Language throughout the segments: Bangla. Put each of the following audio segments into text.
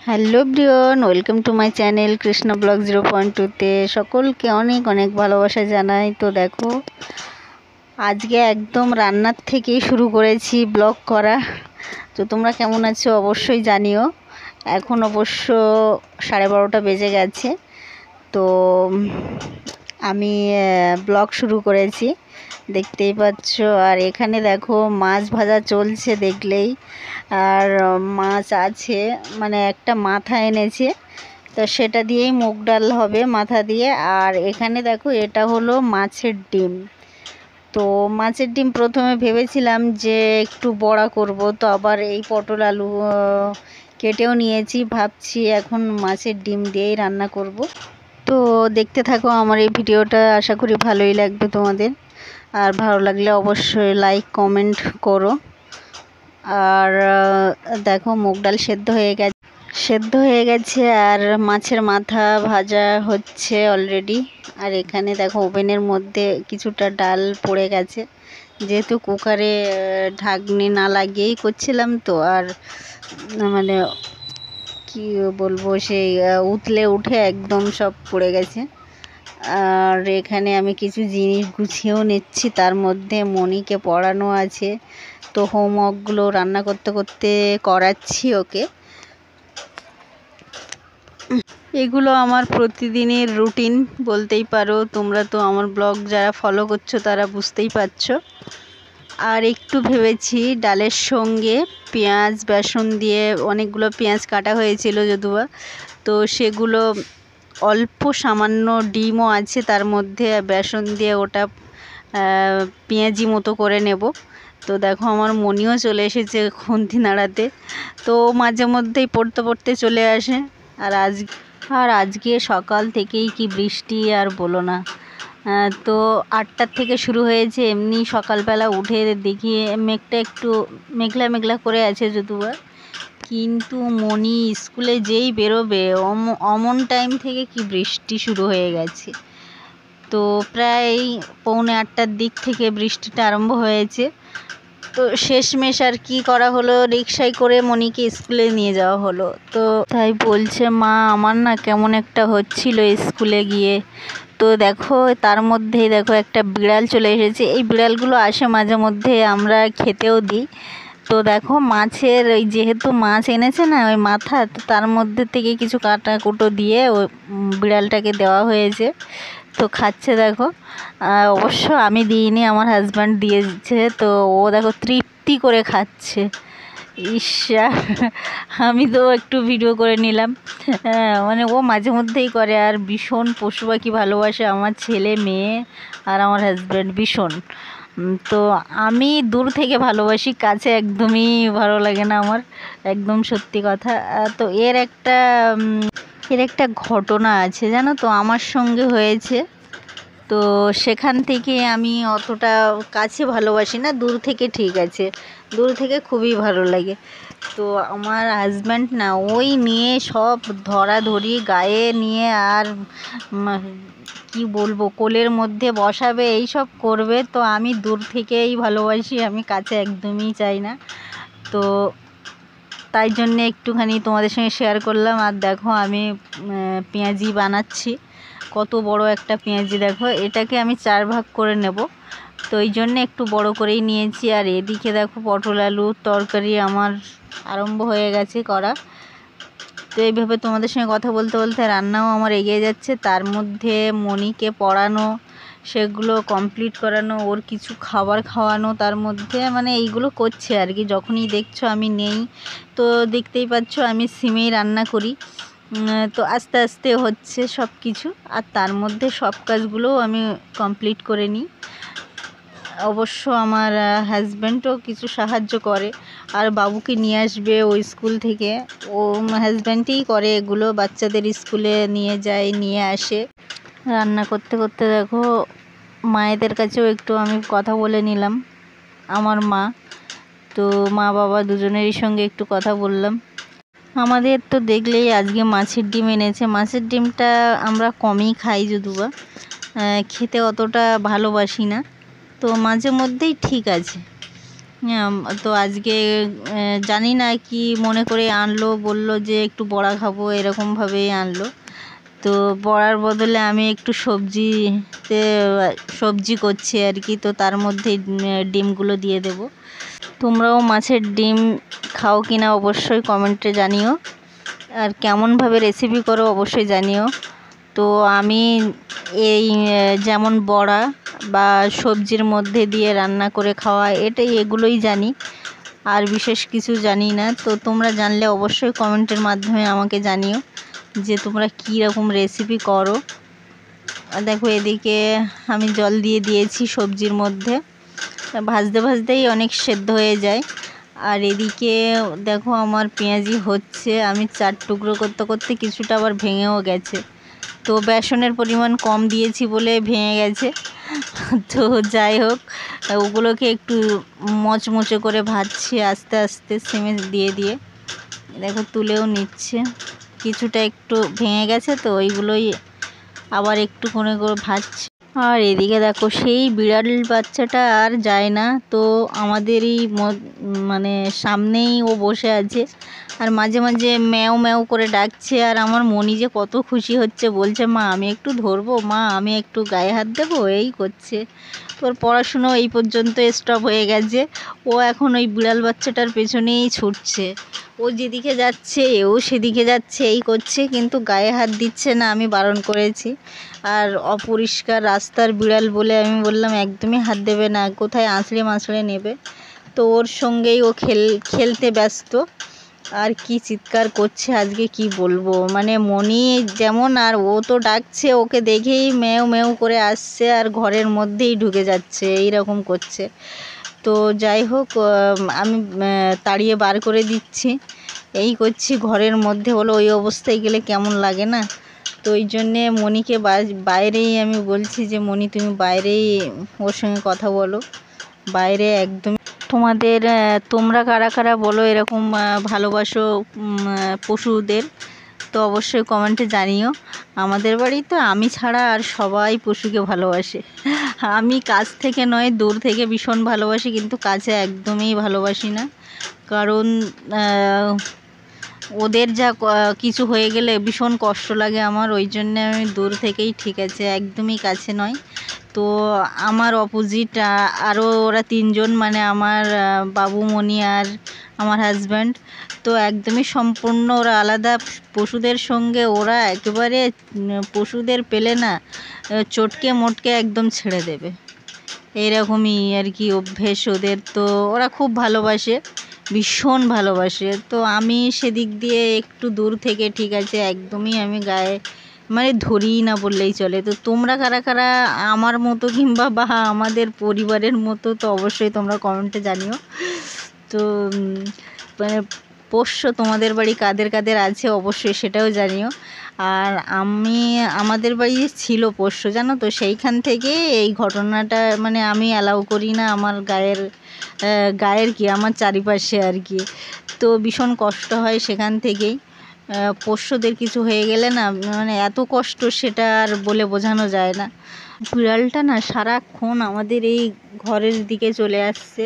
হ্যালো ব্রিয়ন, welcome to my channel Krishna blog 0.2তে সকলকে অনেক অনেক ভালোবাসা জানাই। তো দেখো, আজকে একদম রান্নার থেকেই শুরু করেছি ব্লগ করা। তো তোমরা কেমন আছো অবশ্যই জানিও। এখন অবশ্য 12:30 বেজে গেছে। তো আমি ব্লগ শুরু করেছি, দেখতেই পাচ্ছ। আর এখানে দেখো মাছ ভাজা চলছে দেখলেই। আর মাছ আছে, মানে একটা মাথা এনেছে, তো সেটা দিয়েই মুগ ডাল হবে মাথা দিয়ে। আর এখানে দেখো এটা হলো মাছের ডিম। তো মাছের ডিম প্রথমে ভেবেছিলাম যে একটু বড়া করব, তো আবার এই পটল আলু কেটেও নিয়েছি, ভাবছি এখন মাছের ডিম দিয়েই রান্না করব। তো দেখতে থাকো আমার এই ভিডিওটা, আশা করি ভালোই লাগবে তোমাদের। আর ভালো লাগলে অবশ্যই লাইক কমেন্ট করো। আর দেখো মুগ ডাল সেদ্ধ হয়ে গেছে আর মাছের মাথা ভাজা হচ্ছে অলরেডি। আর এখানে দেখো ওভেনের মধ্যে কিছুটা ডাল পড়ে গেছে, যেহেতু কুকারে ঢাকনি না লাগিয়েই করছিলাম। তো আর মানে কি বলবো, সেই উতলে উঠে একদম সব পড়ে গেছে। আর এখানে আমি কিছু জিনিস গুছিয়েও নিচ্ছি, তার মধ্যে মনিকে পড়ানো আছে, তো হোমওয়ার্কগুলো রান্না করতে করতে করাচ্ছি ওকে। এগুলো আমার প্রতিদিনের রুটিন বলতেই পারো। তোমরা তো আমার ব্লগ যারা ফলো করছো তারা বুঝতেই পারছো। আর একটু ভেবেছি ডালের সঙ্গে পেঁয়াজ বেসন দিয়ে, অনেকগুলো পেঁয়াজ কাটা হয়েছিল যদিও, তো সেগুলো অল্প সামান্য ডিমও আছে তার মধ্যে, বেসন দিয়ে ওটা পেঁয়াজি মতো করে নেব। তো দেখো আমার মনিও চলে এসেছে খুন্তি নাড়াতে, তো মাঝে মধ্যেই পড়তে পড়তে চলে আসে। আর আজকে সকাল থেকেই কি বৃষ্টি, আর বলো না। তো 8টার থেকে শুরু হয়েছে। এমনি সকালবেলা উঠে দেখি মেঘটা একটু মেঘলা মেঘলা করে আছে যদিও, কিন্তু মনি স্কুলে যেই বেরোবে অমন টাইম থেকে কি বৃষ্টি শুরু হয়ে গেছে। তো প্রায় 7:45টার দিক থেকে বৃষ্টিটা আরম্ভ হয়েছে। তো শেষমেশ আর কি করা হলো, রিকশায় করে মনিকে স্কুলে নিয়ে যাওয়া হলো। তো তাই বলছে, মা আমার না কেমন একটা হচ্ছিল স্কুলে গিয়ে। তো দেখো তার মধ্যেই দেখো একটা বিড়াল চলে এসেছে। এই বিড়ালগুলো আসে মাঝে মধ্যে, আমরা খেতেও দিই। তো দেখো মাছের ওই, যেহেতু মাছ এনেছে না ওই মাথা, তো তার মধ্যে থেকে কিছু কাটা কুটো দিয়ে ওই বিড়ালটাকে দেওয়া হয়েছে, তো খাচ্ছে দেখো। অবশ্য আমি দিইনি, আমার হাজব্যান্ড দিয়েছে। তো ও দেখো তৃপ্তি করে খাচ্ছে। ঈর্ষা, আমি তো একটু ভিডিও করে নিলাম। মানে ও মাঝে মধ্যেই করে। আর ভীষণ পশু পাখি ভালোবাসে আমার ছেলে মেয়ে আর আমার হাজব্যান্ড ভীষণ। তো আমি দূর থেকে ভালোবাসি, কাছে একদমই ভালো লাগে না আমার, একদম সত্যি কথা। তো এর একটা ঘটনা আছে জানো তো, আমার সঙ্গে হয়েছে। তো সেখান থেকে আমি অতটা কাছে ভালোবাসি না, দূর থেকে ঠিক আছে, দূর থেকে খুবই ভালো লাগে। তো আমার হাজব্যান্ড না ওই নিয়ে সব ধরাধরি গায়ে নিয়ে, আর কি বলবো, কোলের মধ্যে বসাবে, এই সব করবে। তো আমি দূর থেকেই ভালোবাসি, আমি কাছে একদমই চাই না। তো তাই জন্যে একটুখানি তোমাদের সঙ্গে শেয়ার করলাম। আর দেখো আমি পেঁয়াজি বানাচ্ছি, কত বড় একটা পেঁয়াজি দেখো, এটাকে আমি 4 ভাগ করে নেব, তো এই জন্যে একটু বড় করেই নিয়েছি। আর এদিকে দেখো পটল আলুর তরকারি আমার আরম্ভ হয়ে গেছে করা। তো এইভাবে তোমাদের সঙ্গে কথা বলতে বলতে রান্নাও আমার এগিয়ে যাচ্ছে। তার মধ্যে মনিকে পড়ানো, সেগুলো কমপ্লিট করানো, ওর কিছু খাবার খাওয়ানো, তার মধ্যে মানে এইগুলো করছে আর কি। যখনই দেখছো আমি নেই, তো দেখতেই পাচ্ছ আমি সিমেই রান্না করি। তো আস্তে আস্তে হচ্ছে সব কিছু, আর তার মধ্যে সব কাজগুলোও আমি কমপ্লিট করে নিই। অবশ্য আমার হাজব্যান্ডও কিছু সাহায্য করে। আর বাবুকে নিয়ে আসবে ওই স্কুল থেকে, ও হাজব্যান্ডই করে এগুলো, বাচ্চাদের স্কুলে নিয়ে যায় নিয়ে আসে। রান্না করতে করতে দেখো মায়েদের কাছেও একটু আমি কথা বলে নিলাম, আমার মা। তো মা বাবা দুজনেরই সঙ্গে একটু কথা বললাম। আমাদের তো দেখলেই আজকে মাছের ডিম এনেছে। মাছের ডিমটা আমরা কমই খাই যদিও, খেতে অতটা ভালোবাসি না, তো মাঝে মধ্যেই ঠিক আছে। তো আজকে জানি না কি মনে করে আনলো, বলল যে একটু বড়া খাবো, এরকমভাবেই আনলো। তো বড়ার বদলে আমি একটু সবজি করছি আর কি, তো তার মধ্যে ডিমগুলো দিয়ে দেব। তোমরাও মাছের ডিম খাও কি না অবশ্যই কমেন্টে জানিও, আর কেমনভাবে রেসিপি করো অবশ্যই জানিও। তো আমি এই যেমন বড়া বা সবজির মধ্যে দিয়ে রান্না করে খাওয়া, এগুলোই জানি, আর বিশেষ কিছু জানি না। তো তোমরা জানলে অবশ্যই কমেন্টের মাধ্যমে আমাকে জানিও যে তোমরা কী রকম রেসিপি করো। দেখো এদিকে আমি জল দিয়ে দিয়েছি সবজির মধ্যে, ভাজতে ভাজতেই অনেক সেদ্ধ হয়ে যায়। আর এদিকে দেখো আমার পেঁয়াজি হচ্ছে, আমি 4 টুকরো করতে করতে কিছুটা আবার ভেঙেও গেছে। তো বেসনের পরিমাণ কম দিয়েছি বলে ভেঙে গেছে। তো যাই হোক, ওগুলোকে একটু মচমচে করে ভাজছি আস্তে আস্তে সিমে দিয়ে দিয়ে। দেখো তুলেও নিচ্ছে, কিছুটা একটু ভেঙে গেছে তো ওইগুলোই আবার একটু করে ভাজছি। আর এদিকে দেখো সেই বিড়াল বাচ্চাটা আর যায় না, তো আমাদেরই মানে সামনেই ও বসে আছে, আর মাঝে মাঝে ম্যাও ম্যাও করে ডাকছে। আর আমার মনি যে কত খুশি হচ্ছে, বলছে মা আমি একটু ধরবো, মা আমি একটু গায়ে হাত দেবো, এই করছে। তোর পড়াশুনো এই পর্যন্ত স্টপ হয়ে গেছে, ও এখন ওই বিড়াল বাচ্চাটার পেছনেই ছুটছে। ও যেদিকে যাচ্ছে এও সেদিকে যাচ্ছে, এই করছে, কিন্তু গায়ে হাত দিচ্ছে না, আমি বারণ করেছি। আর অপরিষ্কার রাস্তার বিড়াল বলে আমি বললাম একদমই হাত দেবে না, কোথায় আঁচড়ে মাছড়ে নেবে। তো ওর সঙ্গেই ও খেলতে ব্যস্ত। আর কি চিৎকার করছে আজকে কি বলবো, মানে মনি যেমন, আর ও তো ডাকছে, ওকে দেখেই ম্যাও ম্যাও করে আসছে আর ঘরের মধ্যেই ঢুকে যাচ্ছে, এই রকম করছে। তো যাই হোক, আমি তাড়িয়ে বার করে দিচ্ছি, এই করছি ঘরের মধ্যে, হলো ওই অবস্থায় গেলে কেমন লাগে না। তো ওই জন্যে মনিকে বাইরেই আমি বলছি যে মনি তুমি বাইরেই ওর সঙ্গে কথা বলো, বাইরে একদম। তোমরা কারা কারা বলো এরকম ভালোবাসো পশুদের, তো অবশ্যই কমেন্টে জানিও। আমাদের বাড়িতে আমি ছাড়া আর সবাই পশুকে ভালোবাসে। আমি কাছ থেকে নয় দূর থেকে ভীষণ ভালোবাসি, কিন্তু কাছে একদমই ভালোবাসি না, কারণ ওদের যা কিছু হয়ে গেলে ভীষণ কষ্ট লাগে আমার, ওই জন্যে আমি দূর থেকেই ঠিক আছে, একদমই কাছে নয়। তো আমার অপোজিট আরও ওরা 3 জন, মানে আমার বাবু, মনি আর আমার হাজব্যান্ড, তো একদমই সম্পূর্ণ ওরা আলাদা। পশুদের সঙ্গে ওরা একেবারে পশুদের পেলে না চটকে মোটকে একদম ছেড়ে দেবে, এইরকমই আর কি অভ্যেস ওদের। তো ওরা খুব ভালোবাসে, ভীষণ ভালোবাসে। তো আমি সেদিক দিয়ে একটু দূর থেকে ঠিক আছে, একদমই আমি গায়ে মানে ধরিই না বললেই চলে। তো তোমরা কারা কারা আমার মতো কিংবা বা আমাদের পরিবারের মতো, তো অবশ্যই তোমরা কমেন্টে জানিও। তো মানে পোষ্য তোমাদের বাড়ি কাদের কাদের আছে অবশ্যই সেটাও জানিও। আর আমাদের বাড়ি ছিল পোষ্য জানো তো, সেইখান থেকে এই ঘটনাটা, মানে আমি অ্যালাউ করি না আমার গায়ের কি আমার চারিপাশে আর কি। তো ভীষণ কষ্ট হয় সেখান থেকেই, পোষ্যদের কিছু হয়ে গেলে না মানে এত কষ্ট সেটা আর বলে বোঝানো যায় না। বিড়ালটা না সারাক্ষণ আমাদের এই ঘরের দিকে চলে আসছে,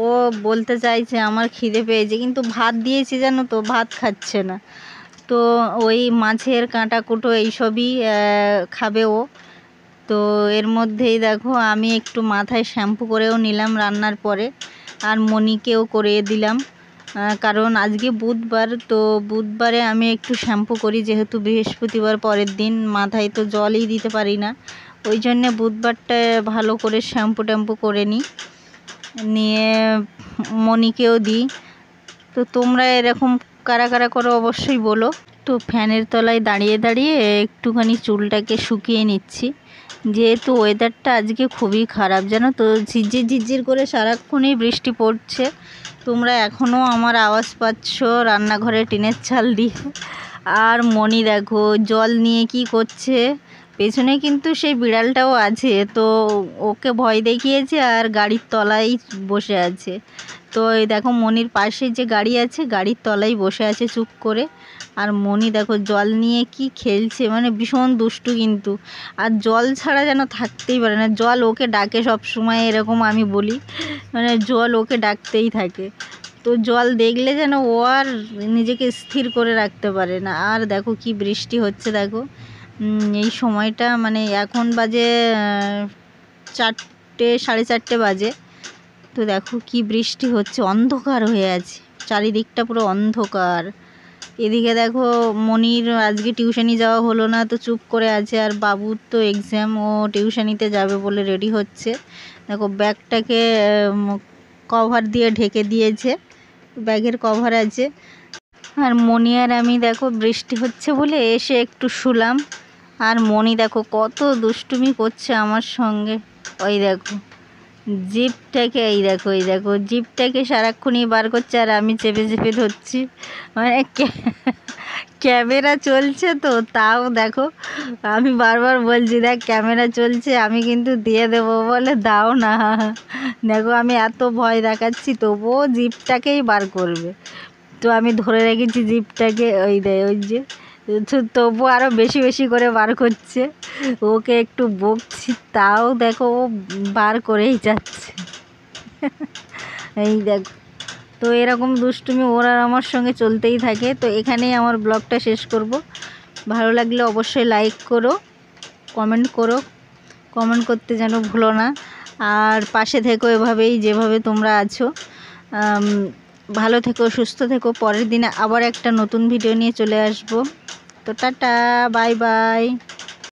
ও বলতে চাইছে আমার খিদে পেয়েছে, কিন্তু ভাত দিয়েছি জানো তো, ভাত খাচ্ছে না। তো ওই মাছের কাঁটা কুটো এইসবই খাবে ও। তো এর মধ্যেই দেখো আমি একটু মাথায় শ্যাম্পু করেও নিলাম রান্নার পরে, আর মনিকেও করে দিলাম, কারণ আজকে বুধবার, তো বুধবারে আমি একটু শ্যাম্পু করি, যেহেতু বৃহস্পতিবার পরের দিন মাথায় তো জলই দিতে পারি না, ওই জন্যে বুধবারটা ভালো করে শ্যাম্পু ট্যাম্পু করে নিয়ে মনিকেও দিই। তো তোমরা এরকম কারা কারা করো অবশ্যই বলো। তো ফ্যানের তলায় দাঁড়িয়ে দাঁড়িয়ে একটুখানি চুলটাকে শুকিয়ে নিচ্ছি, যেহেতু ওয়েদারটা আজকে খুবই খারাপ জানো তো, ঝিরঝির ঝিরঝির করে সারাক্ষণই বৃষ্টি পড়ছে। তোমরা এখনও আমার আওয়াজ পাচ্ছ রান্নাঘরে টিনের চাল দিয়ে। আর মনি দেখো জল নিয়ে কি করছে, পেছনে কিন্তু সেই বিড়ালটাও আছে, তো ওকে ভয় দেখিয়েছে আর গাড়ির তলায় বসে আছে। তো এই দেখো মনির পাশে যে গাড়ি আছে, গাড়ির তলায় বসে আছে চুপ করে। আর মনি দেখো জল নিয়ে কি খেলছে, মানে ভীষণ দুষ্টু কিন্তু। আর জল ছাড়া যেন থাকতেই পারে না, জল ওকে ডাকে সব সময়, এরকম আমি বলি, মানে জল ওকে ডাকতেই থাকে। তো জল দেখলে যেন ও আর নিজেকে স্থির করে রাখতে পারে না। আর দেখো কি বৃষ্টি হচ্ছে দেখো, এই সময়টা মানে এখন বাজে 4টে 4:30 বাজে। তো দেখো কি বৃষ্টি হচ্ছে, অন্ধকার হয়ে আছে চারিদিকটা, পুরো অন্ধকার। এদিকে দেখো মনির আজকে টিউশনি যাওয়া হলো না, তো চুপ করে আছে। আর বাবুর তো এক্সাম, ও টিউশনিতে যাবে বলে রেডি হচ্ছে। দেখো ব্যাগটাকে কভার দিয়ে ঢেকে দিয়েছে, ব্যাগের কভার আছে। আর মনি আর আমি দেখো বৃষ্টি হচ্ছে বলে এসে একটু শুলাম। আর মনি দেখো কত দুষ্টুমি করছে আমার সঙ্গে। ওই দেখো জিপটাকে, এই দেখো জিপটাকে সারাক্ষণই বার করছে, আর আমি চেপে চেপে ধরছি। মানে ক্যামেরা চলছে তো তাও দেখো, আমি বারবার বলছি দেখ ক্যামেরা চলছে, আমি কিন্তু দিয়ে দেবো, বলে দাও না। দেখো আমি এত ভয় দেখাচ্ছি তবুও জিপটাকেই বার করবে। তো আমি ধরে রেখেছি জিপটাকে, ওই যে তবু আরও বেশি বেশি করে বার করছে। ওকে একটু বকছি তাও দেখো ও বার করেই যাচ্ছে। এই দেখো, তো এরকম দুষ্টুমি ওর আর আমার সঙ্গে চলতেই থাকে। তো এখানেই আমার ব্লগটা শেষ করব। ভালো লাগলে অবশ্যই লাইক করো, কমেন্ট করতে যেন ভুলো না। আর পাশে থেকো এভাবেই, যেভাবে তোমরা আছো। ভালো থেকো, সুস্থ থেকো। পরের দিনে আবার একটা নতুন ভিডিও নিয়ে চলে আসবো। তো টাটা, বাই বাই।